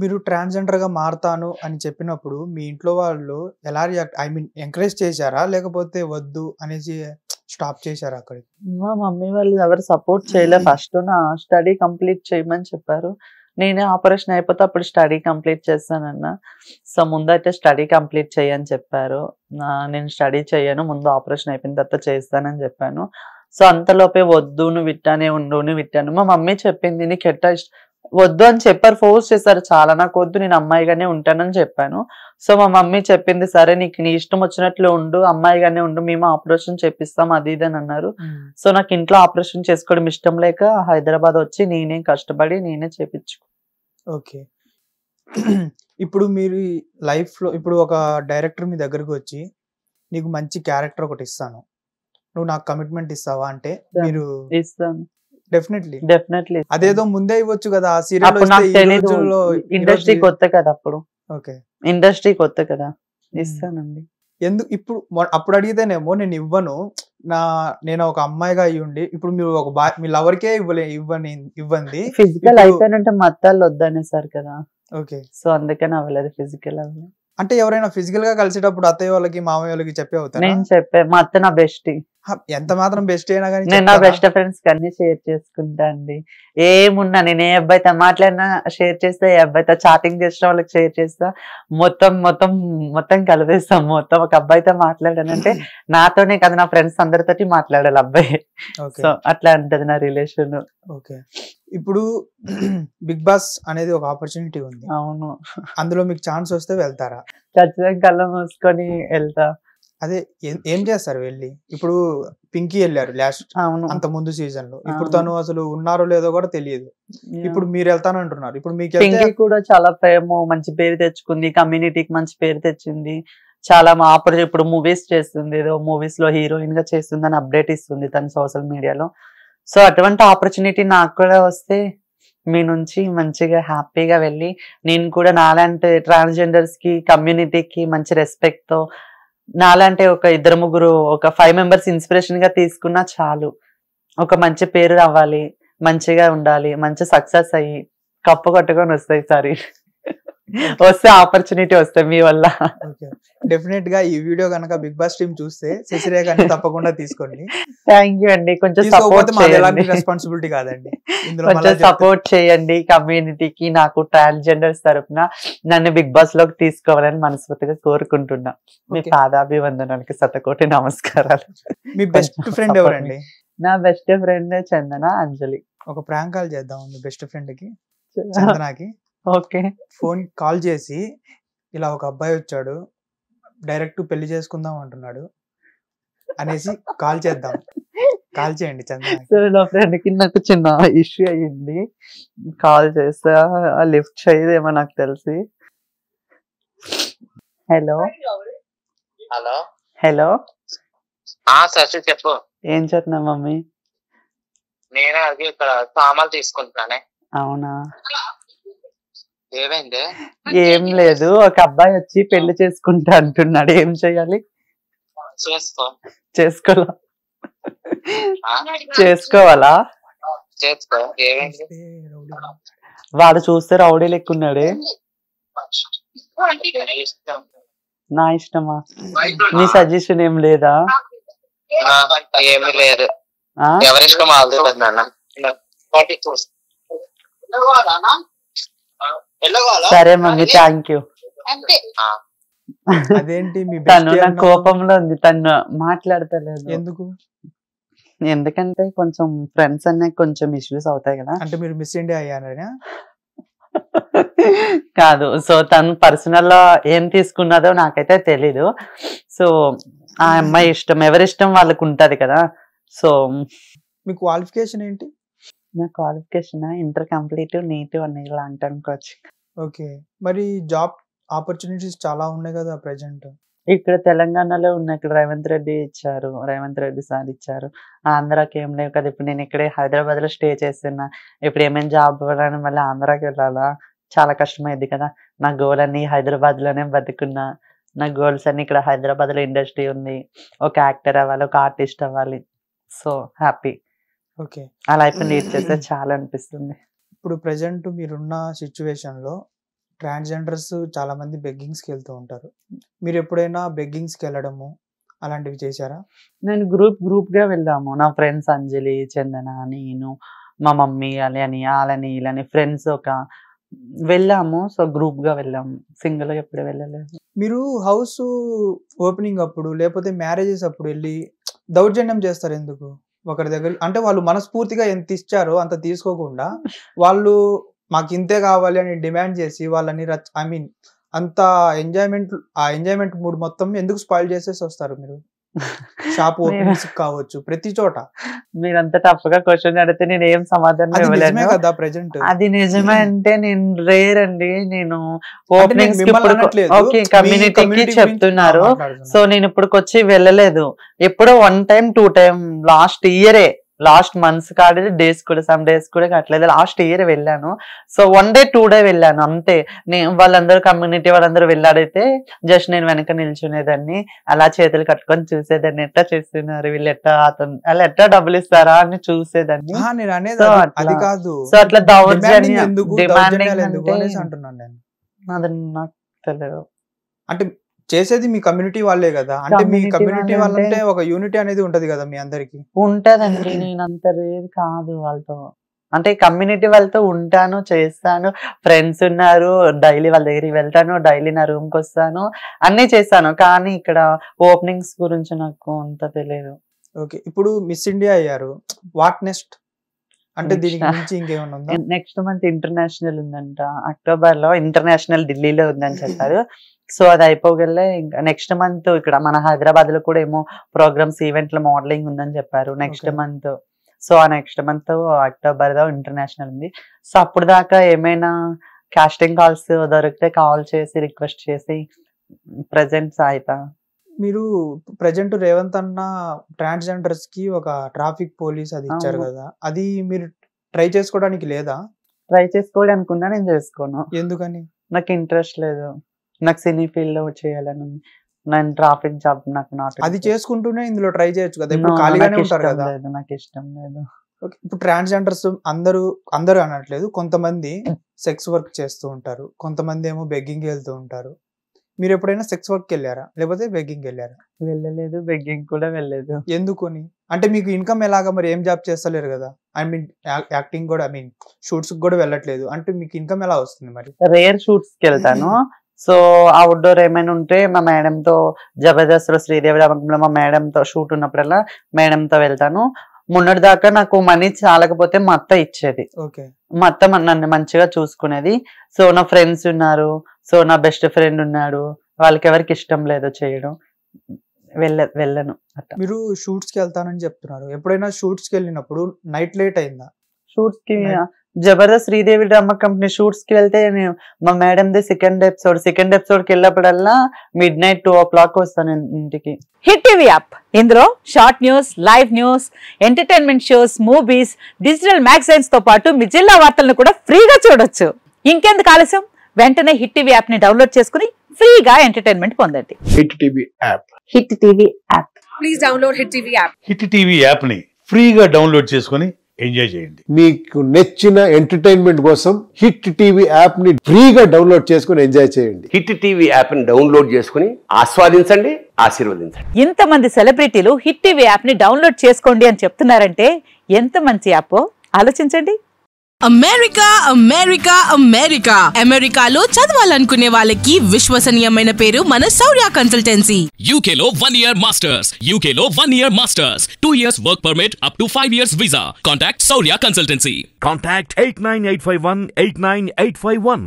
మీరు ట్రాన్స్‌జెండర్‌గా మారతాను అని చెప్పినప్పుడు మీ ఇంట్లో వాళ్ళు ఎలా రియాక్ట్ ఐ మీన్ ఎంకరేజ్ చేశారా? లేకపోతే వద్దు అనేసి స్టాప్ చేశారా అక్కడికి? మా మమ్మీ వాళ్ళు ఎవరు సపోర్ట్ చేయలే. ఫస్ట్ నా స్టడీ కంప్లీట్ చేయమని చెప్పారు. నేనే ఆపరేషన్ అయిపోతే అప్పుడు స్టడీ కంప్లీట్ చేస్తానన్నా. సో, ముందైతే స్టడీ కంప్లీట్ చెయ్యి అని చెప్పారు. నేను స్టడీ చెయ్యను. ముందు ఆపరేషన్ అయిపోయిన తర్వాత చేస్తానని చెప్పాను. సో, అంతలోపే వద్దు నువ్వు ఇట్టానే ఉండు, నువ్వు ఇట్టాను. మా మమ్మీ చెప్పింది నీకెట్టా వద్దు అని చెప్పారు. ఫోర్స్ చేశారు చాలా. నాకొద్దు నేను అమ్మాయిగానే ఉంటానని చెప్పాను. సో, మా మమ్మీ చెప్పింది సరే నీకు నీ ఇష్టం వచ్చినట్లు ఉండు, అమ్మాయిగానే ఉండు, మేము ఆపరేషన్ చేపిస్తాం అది ఇది అని అన్నారు. సో, నాకు ఇంట్లో ఆపరేషన్ చేసుకోవడం ఇష్టం లేక హైదరాబాద్ వచ్చి నేనే కష్టపడి నేనే ఓకే. ఇప్పుడు మీరు లైఫ్‌లో ఇప్పుడు ఒక డైరెక్టర్ మీ దగ్గరికి వచ్చి, నీకు మంచి క్యారెక్టర్ ఒకటి ఇస్తాను. నువ్వు నాకు కమిట్మెంట్ ఇస్తావా అంటే మీరు ఇస్తాను. డెఫినెట్లీ అదేదో ముందే ఇవ్వచ్చు కదా! ఆ సీరియల్ అప్పుడు నాకు తెలీదు. ఇండస్ట్రీ కొత్త కదా అప్పుడు. ఓకే. ఇండస్ట్రీ కొత్త కదా! ఇస్తానండి. ఇప్పుడు అప్పుడు అడిగితేనేమో నేను ఇవ్వను. నేను ఒక అమ్మాయిగా అయ్యుండి ఇప్పుడు మీరు ఒక మీ లవర్‌కే ఇవ్వండి. ఫిజికల్ అయితేనంటే మా అత్తాళ్ళు వద్దనేసారు కదా! ఓకే. సో, అందుకని అవ్వలేదు. ఫిజికల్ అవ్వలేదు. అంటే ఎవరైనా ఫిజికల్‌గా కలిసేటప్పుడు అత్తయ్య వాళ్ళకి, మామయ్య వాళ్ళకి చెప్పే అవుతారా? నేను చెప్పా. మా అత్త నా బెస్టీ. ఎంత మాత్రం బెస్ట్ అయినా గాని నేను నా బెస్ట్ ఫ్రెండ్స్ కి అన్ని షేర్ చేసుకుంటా అండి. ఏమున్నా నేను ఏ అబ్బాయితో మాట్లాడినా షేర్ చేస్తా, ఏ అబ్బాయితో చాటింగ్ చేసిన వాళ్ళకి షేర్ చేస్తా. మొత్తం కలిపేస్తాం. మొత్తం ఒక అబ్బాయితో మాట్లాడానంటే నాతోనే కదా నా ఫ్రెండ్స్ అందరితోటి మాట్లాడాలి అబ్బాయి. సో, అట్లా ఉంటది నా రిలేషన్. ఓకే. ఇప్పుడు బిగ్ బాస్ అనేది ఒక ఆపర్చునిటీ ఉంది. అవును. అందులో మీకు ఛాన్స్ వస్తే వెళ్తారా? ఖచ్చితంగా కళ్ళు మూసుకొని వెళ్తా. అదే ఏం చేస్తారు వెళ్ళి? ఇప్పుడు పింకీ వెళ్ళారు లాస్ట్ అంత ముందు సీజన్ లో. ఇప్పుడు తను అసలు ఉన్నారో లేదో కూడా తెలియదు. ఇప్పుడు మీరు వెళ్తానంటున్నారు. ఇప్పుడు మీకు పింకీ కూడా చాలా మంచి పేరు తెచ్చుకుంది. కమ్యూనిటీకి మంచి పేరు తెచ్చింది. చాలా ఇప్పుడు మూవీస్ చేస్తుంది. ఏదో మూవీస్ లో హీరోయిన్ గా చేస్తుందని అప్డేట్ ఇస్తుంది తన సోషల్ మీడియాలో. సో, అటువంటి ఆపర్చునిటీ నాకు కూడా వస్తే మీ నుంచి మంచిగా హ్యాపీగా వెళ్ళి నేను కూడా నాలాంటి ట్రాన్స్జెండర్స్ కి కమ్యూనిటీకి మంచి రెస్పెక్ట్ తో నాలాంటి ఒక 2-3 ఒక 5 మెంబర్స్ ఇన్స్పిరేషన్ గా తీసుకున్నా చాలు. ఒక మంచి పేరు రావాలి, మంచిగా ఉండాలి, మంచి సక్సెస్ అయ్యి కప్పు కొట్టుకొని వస్తాయి సారి వస్తే ఆపర్చునిటీ వస్తాయి మీ వల్ల. డెఫినెట్ గా ఈ వీడియో కనుక బిగ్ బాస్ టీమ్ చూస్తే శశిరేఖని తప్పకుండా తీసుకోండి. థ్యాంక్ యూ అండి. కొంచెం సపోర్ట్ చేయండి. రెస్పాన్సిబిలిటీ కాదండి. కొంచెం సపోర్ట్ చేయండి కమ్యూనిటీకి. నాకు ట్రాన్స్జెండర్స్ తరపున నన్ను బిగ్ బాస్ లోకి తీసుకోవాలని మనస్ఫూర్తిగా కోరుకుంటున్నా. మీ పాదాభివందనానికి శతకోటి నమస్కారాలు. మీ బెస్ట్ ఫ్రెండ్ ఎవరండి? నా బెస్ట్ ఫ్రెండ్ చందన, అంజలి. ఒక ప్రాంక్ కాల్ చేద్దాం మీ బెస్ట్ ఫ్రెండ్ కి, చందనకి. ఓకే. ఫోన్ కాల్ చేసి ఇలా ఒక అబ్బాయి వచ్చాడు, డైరెక్ట్ పెళ్లి చేసుకుందాం అంటున్నాడు అనేసి కాల్ చేద్దాం. కాల్ చేయండి చందన. నా ఫ్రెండ్ కి నాకు చిన్న ఇష్యూ అయ్యింది. కాల్ చేస్తా, లిఫ్ట్ చేయదేమో నాకు తెలిసి. Hello hello hello. శశి చెప్పు. ఏం చేస్తున్నా మమ్మీ? నేను అది ఇక్కడ సామాన్లు తీసుకుంటున్నానే. అవునా? ఏమైంది? ఏం లేదు. ఒక అబ్బాయి వచ్చి పెళ్లి చేసుకుంటా అంటున్నాడు. ఏం చెయ్యాలి? చేసుకోవాలా? చేసుకోవాలా? వాడు చూస్తే రౌడీ లెక్కున్నాడే. నా ఇష్టమా? నీ సజెషన్ ఏం లేదా? ఏమీ లేదు. ఎవరిష్టం సరే మమ్మీ, థ్యాంక్ యూ. అదేంటి తను నా కోపంలో ఉంది, తను మాట్లాడతలేదు. ఎందుకు? ఎందుకంటే కొంచెం ఫ్రెండ్స్ అనే కొంచెం ఇష్యూస్ అవుతాయి కదా. అంటే మీరు మిస్ ఇండియా అయ్యారా? కాదు. సో, తను పర్సనల్ లో ఏం తీసుకున్నదో నాకైతే తెలీదు. సో, ఆ అమ్మాయి ఇష్టం, ఎవరిష్టం వాళ్ళకు ఉంటది కదా. సో, మీ క్వాలిఫికేషన్ ఏంటి? నా క్వాలిఫికేషన్ ఇంటర్ కంప్లీట్, నీట్ అని ఇలా అనుకోవచ్చు. ఓకే. మరి జాబ్ ఆపర్చునిటీస్ చాలా ఉన్నాయి కదా ప్రెజెంట్. ఇక్కడ తెలంగాణలో ఉన్నాయి. ఇక్కడ రేవంత్ రెడ్డి సార్ ఇచ్చారు. ఆంధ్రాకి ఏం లేవు కదా. ఇప్పుడు నేను ఇక్కడే హైదరాబాద్ లో స్టే చేస్తున్నా. ఇప్పుడు ఏమైనా జాబ్ ఇవ్వడానికి మళ్ళీ ఆంధ్రాకి వెళ్ళాలా? చాలా కష్టమైంది కదా. నా గోల్ అన్ని హైదరాబాద్ లోనే బతుకున్నా. నా గోల్స్ అన్ని ఇక్కడ హైదరాబాద్ లో ఇండస్ట్రీ ఉంది, ఒక యాక్టర్ అవ్వాలి, ఒక ఆర్టిస్ట్ అవ్వాలి. So happy. ఓకే. ఆ లైఫ్ లీడ్ చేస్తే చాలా అనిపిస్తుంది. ఇప్పుడు ప్రెజెంట్ మీరున్న సిచ్యువేషన్ లో ట్రాన్స్జెండర్స్ చాలా మంది బెగ్గింగ్స్కి వెళ్తూ ఉంటారు. మీరు ఎప్పుడైనా బెగ్గింగ్స్కి వెళ్ళడము అలాంటివి చేశారా? నేను గ్రూప్ గా వెళ్ళాము. నా ఫ్రెండ్స్ అంజలి, చందన, నేను, మా మమ్మీ అని వాళ్ళని వీళ్ళని ఫ్రెండ్స్ వెళ్ళాము. సో గ్రూప్ గా వెళ్ళాము, సింగిల్ గా ఎప్పుడు వెళ్ళలేదు. మీరు హౌస్ ఓపెనింగ్ అప్పుడు లేకపోతే మ్యారేజెస్ అప్పుడు వెళ్ళి దౌర్జన్యం చేస్తారు ఎందుకు? ఒకరి దగ్గర అంటే వాళ్ళు మనస్ఫూర్తిగా ఎంత ఇచ్చారో అంత తీసుకోకుండా వాళ్ళు మాకు ఇంతే కావాలి అని డిమాండ్ చేసి వాళ్ళని అంత ఎంజాయ్మెంట్ మూడ్ మొత్తం ఎందుకు స్పాయిల్ చేసేసి వస్తారు మీరు? షాప్ ఓపెనింగ్స్ కావచ్చు, ప్రతి చోట. మీరంతా టఫ్ గా క్వశ్చన్ అడిగితే నేను ఏం సమాధానం ఇవ్వలేను కదా. ప్రెజెంట్ అది నిజమే అంటే నేను రేర్ అండి. నేను ఓపెనింగ్స్ కమ్యూనిటీకి చెప్తున్నారు. సో నేను ఇప్పటికొచ్చి వెళ్ళలేదు. ఎప్పుడో 1 time 2 time లాస్ట్ మంత్స్ కాదు, డేస్ కూడా సమ్ డేస్ కూడా కట్టలేదు. లాస్ట్ ఇయర్ వెళ్ళాను. సో 1 day 2 day వెళ్ళాను అంతే. నేను వాళ్ళందరూ కమ్యూనిటీ వాళ్ళందరూ వెళ్ళాడైతే జస్ట్ నేను వెనక నిల్చునేదాన్ని, అలా చేతులు కట్టుకొని చూసేదాన్ని, ఎట్లా చేస్తున్నారు వీళ్ళు, వాళ్ళు ఎట్లా డబ్బులు ఇస్తారా అని చూసేదాన్ని. సో అట్లా దౌర్జన్యం అది నాకు తెలియదు. అంటే చేసేది మీ కమ్యూనిటీ వాళ్ళే కదా. అంటే మీ కమ్యూనిటీ వాళ్ళంటే ఒక యూనిటీ అనేది ఉంటది కదా మీ అందరికి. ఉంటదండి. నేను అంత రేర్ కాదు వాళ్ళతో. అంటే కమ్యూనిటీ వాళ్ళతో ఉంటాను, చేస్తాను, ఫ్రెండ్స్ ఉన్నారు, డైలీ వాళ్ళ దగ్గరికి వెళ్తాను, డైలీ నా రూమ్ కి వస్తాను, అన్ని చేస్తాను. కానీ ఇక్కడ ఓపెనింగ్స్ గురించి నాకు అంత తెలియదు. ఓకే, ఇప్పుడు మిస్ ఇండియా అయ్యారు, వాట్ నెక్స్ట్? అంటే దీనికి మించి ఇంకేమైనా ఉందా? నెక్స్ట్ మంత్ ఇంటర్నేషనల్ ఉందంట, అక్టోబర్ లో ఇంటర్నేషనల్ ఢిల్లీలో ఉందని చెప్పారు. సో అది అయిపోగలే ఇంకా నెక్స్ట్ మంత్ ఇక్కడ మన హైదరాబాద్ లో కూడా ఏమో ప్రోగ్రామ్స్ ఈవెంట్ల మోడలింగ్ ఉందని చెప్పారు నెక్స్ట్ మంత్. సో ఆ నెక్స్ట్ మంత్ అక్టోబర్ దా ఇంటర్నేషనల్ ఉంది. సో అప్పుడు దాకా ఏమైనా కాస్టింగ్ కాల్స్ దొరికితే కాల్ చేసి రిక్వెస్ట్ చేసి ప్రెజెంట్ అయితా. మీరు ప్రెజెంట్ రేవంత్ అన్న ట్రాన్స్జెండర్స్ కి ఒక ట్రాఫిక్ పోలీస్ అది ఇచ్చారు కదా, అది మీరు ట్రై చేసుకోవడానికి లేదా? ట్రై చేసుకోవడానికి ఉన్నా నేను చేసుకోను. ఎందుకని? నాకు ఇంట్రెస్ట్ లేదు. నాకు సినీ ఫీల్డ్ లో చేయాలని, నేను ట్రాఫిక్ జాబ్ నాకు అది చేసుకుంటూనే ఇందులో ట్రై చేయొచ్చు కదా, ఇప్పుడు ఖాళీగానే ఉంటారు కదా. నాకు ఇష్టం లేదు. ఇప్పుడు ట్రాన్స్జెండర్స్ అందరూ అనట్లేదు, కొంతమంది సెక్స్ వర్క్ చేస్తూ ఉంటారు, కొంతమంది ఏమో బెగ్గింగ్ వెళ్తూ ఉంటారు. మీరు ఎప్పుడైనా సెక్స్ వర్క్ వెళ్ళారా లేకపోతే బెగ్గింగ్ వెళ్ళారా? వెళ్ళలేదు, బెగ్గింగ్ కూడా వెళ్ళలేదు. ఎందుకని? అంటే మీకు ఇన్కమ్ ఎలాగా? మరి ఏం జాబ్ చేస్తలేరు కదా, యాక్టింగ్ కూడా షూట్స్ కూడా వెళ్ళట్లేదు అంటే మీకు ఇన్కమ్ ఎలా వస్తుంది? మరి రేర్ షూట్స్ కి వెళ్తాను. సో అవుట్డోర్ ఏమైనా ఉంటే మా మేడంతో, జబర్దస్త్ లో శ్రీదేవి రామకంలో మా మేడంతో షూట్ ఉన్నప్పుడల్లా మేడంతో వెళ్తాను. మొన్నటి దాకా నాకు మనీ చాలకపోతే మా అత్త ఇచ్చేది. మా అత్త నన్ను మంచిగా చూసుకునేది. సో నా ఫ్రెండ్స్ ఉన్నారు, సో నా బెస్ట్ ఫ్రెండ్ ఉన్నాడు, వాళ్ళకి ఎవరికి ఇష్టం లేదు చేయడం, వెళ్ళను. మీరు షూట్స్ కి వెళ్తానని చెప్తున్నారు, ఎప్పుడైనా షూట్స్ కి వెళ్ళినప్పుడు నైట్ లేట్ అయిందా? షూట్స్ కి Jabardasth Sridevi drama company shoots కి వెళ్తే నేను మా మేడం ది సెకండ్ ఎపిసోడ్ కి వెళ్ళినప్పుడల్లా midnight 2 o'clock వస్తాను ఇంటికి. హిట్ టీవీ యాప్, ఇందులో short news, live news, entertainment shows, movies, digital magazines తో పాటు మీ జిల్లా వార్తలను కూడా ఫ్రీగా చూడొచ్చు. ఇంకెందుకు ఆలస్యం, వెంటనే హిట్ టీవీ యాప్ ని డౌన్లోడ్ చేసుకుని ఫ్రీగా ఎంటర్టైన్మెంట్ పొందండి. Hit TV app, hit TV app, please download hit TV app. Hit TV app ని ఫ్రీగా డౌన్లోడ్ చేసుకుని ఎంజాయ్ చేయండి. మీకు నచ్చిన ఎంటర్టైన్మెంట్ కోసం హిట్ టీవీ యాప్ ని ఫ్రీగా డౌన్లోడ్ చేసుకుని ఎంజాయ్ చేయండి. హిట్ టీవీ యాప్ ని డౌన్లోడ్ చేసుకుని ఆస్వాదించండి, ఆశీర్వదించండి. ఇంతమంది సెలబ్రిటీలు హిట్ టీవీ యాప్ ని డౌన్లోడ్ చేసుకోండి అని చెప్తున్నారంటే ఎంత మంచి యాప్ ఆలోచించండి. అమెరికా అమెరికాలో చదవాలనుకునే వాళ్ళకి విశ్వసనీయమైన పేరు మన శౌర్య కన్సల్టెన్సీ. UK లో 1 year masters, UK లో 1 year masters, 2 years work permit up to 5 years visa. Contact Saurya Consultancy. Contact 89851 89851.